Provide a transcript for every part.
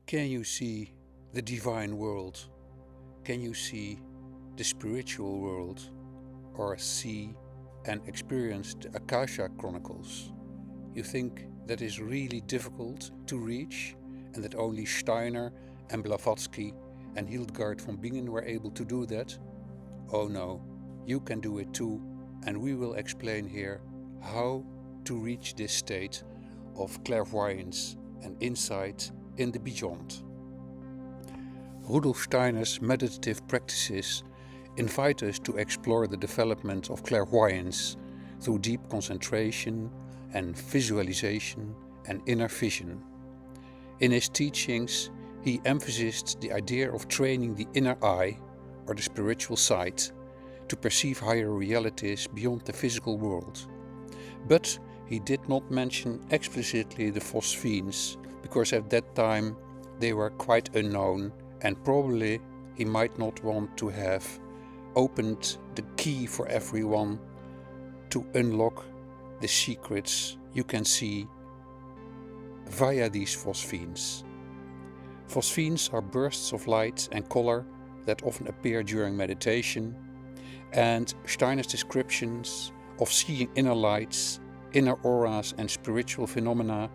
Can you see the divine world? Can you see the spiritual world? Or see and experience the Akasha Chronicles? You think that is really difficult to reach and that only Steiner and Blavatsky and Hildegard von Bingen were able to do that? Oh no, you can do it too, and we will explain here how to reach this state of clairvoyance and insight in the beyond. Rudolf Steiner's meditative practices invite us to explore the development of clairvoyance through deep concentration and visualization and inner vision. In his teachings, he emphasized the idea of training the inner eye, or the spiritual sight, to perceive higher realities beyond the physical world. But he did not mention explicitly the Phosphenes, because at that time they were quite unknown, and probably he might not want to have opened the key for everyone to unlock the secrets you can see via these Phosphenes. Phosphenes are bursts of light and color that often appear during meditation, and Steiner's descriptions of seeing inner lights, inner auras and spiritual phenomena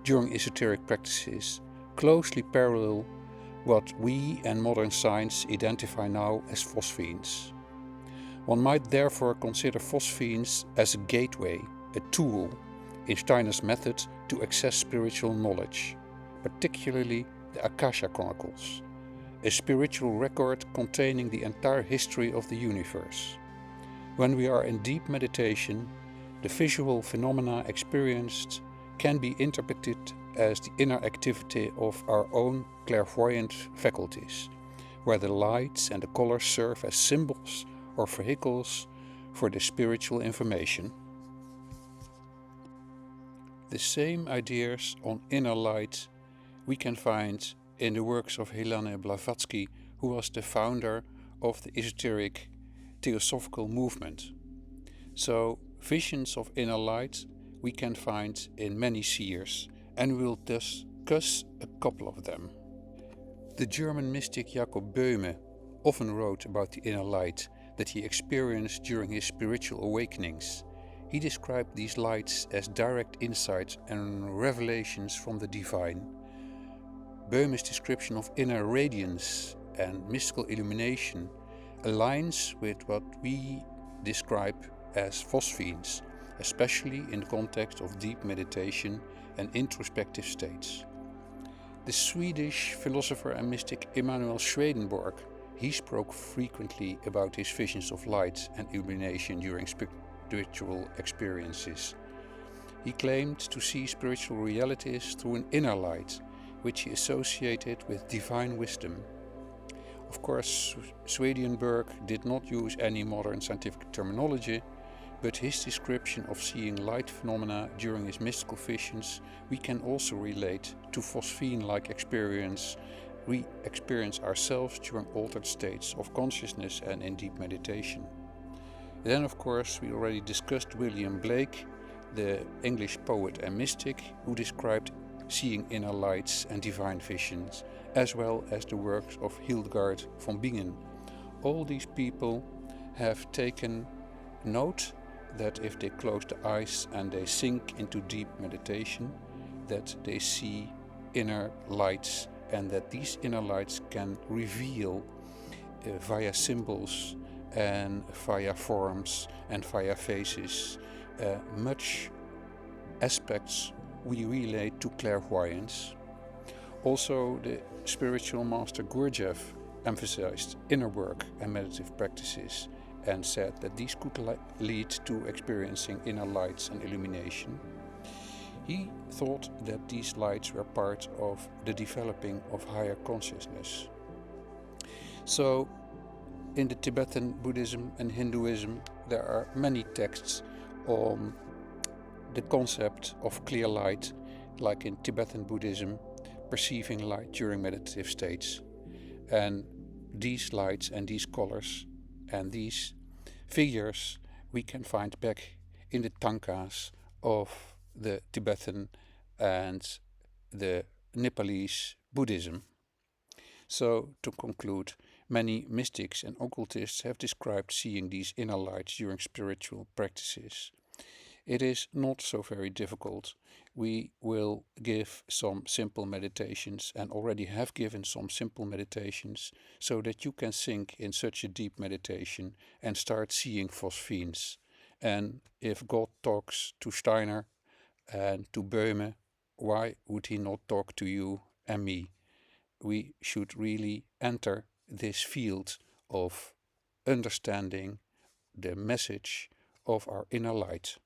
during esoteric practices closely parallel what we and modern science identify now as Phosphenes. One might therefore consider Phosphenes as a gateway, a tool in Steiner's method to access spiritual knowledge, particularly the Akasha Chronicles, a spiritual record containing the entire history of the universe. When we are in deep meditation, the visual phenomena experienced can be interpreted as the inner activity of our own clairvoyant faculties, where the lights and the colors serve as symbols or vehicles for the spiritual information. The same ideas on inner light we can find in the works of Steiner and Blavatsky, who was the founder of the esoteric theosophical movement. So visions of inner light we can find in many seers, and we'll discuss a couple of them. The German mystic Jacob Boehme often wrote about the inner light that he experienced during his spiritual awakenings. He described these lights as direct insights and revelations from the divine. Boehme's description of inner radiance and mystical illumination aligns with what we describe as Phosphenes, especially in the context of deep meditation and introspective states. The Swedish philosopher and mystic Emanuel Swedenborg, he spoke frequently about his visions of light and illumination during spiritual experiences. He claimed to see spiritual realities through an inner light, which he associated with divine wisdom. Of course, Swedenborg did not use any modern scientific terminology, but his description of seeing light phenomena during his mystical visions we can also relate to Phosphene-like experience we experience ourselves during altered states of consciousness and in deep meditation. Then, of course, we already discussed William Blake, the English poet and mystic, who described seeing inner lights and divine visions, as well as the works of Hildegard von Bingen. All these people have taken note that if they close the eyes and they sink into deep meditation, that they see inner lights, and that these inner lights can reveal via symbols and via forms and via faces much aspects we relate to clairvoyance. Also, the spiritual master Gurdjieff emphasized inner work and meditative practices and said that these could lead to experiencing inner lights and illumination. He thought that these lights were part of the developing of higher consciousness. So, in the Tibetan Buddhism and Hinduism, there are many texts on the concept of clear light, like in Tibetan Buddhism, perceiving light during meditative states. And these lights and these colors and these figures we can find back in the tankas of the Tibetan and the Nepalese Buddhism. So, to conclude, many mystics and occultists have described seeing these inner lights during spiritual practices. It is not so very difficult. We will give some simple meditations and already have given some simple meditations so that you can sink in such a deep meditation and start seeing phosphines. And if God talks to Steiner and to Boehme, why would he not talk to you and me? We should really enter this field of understanding the message of our inner light.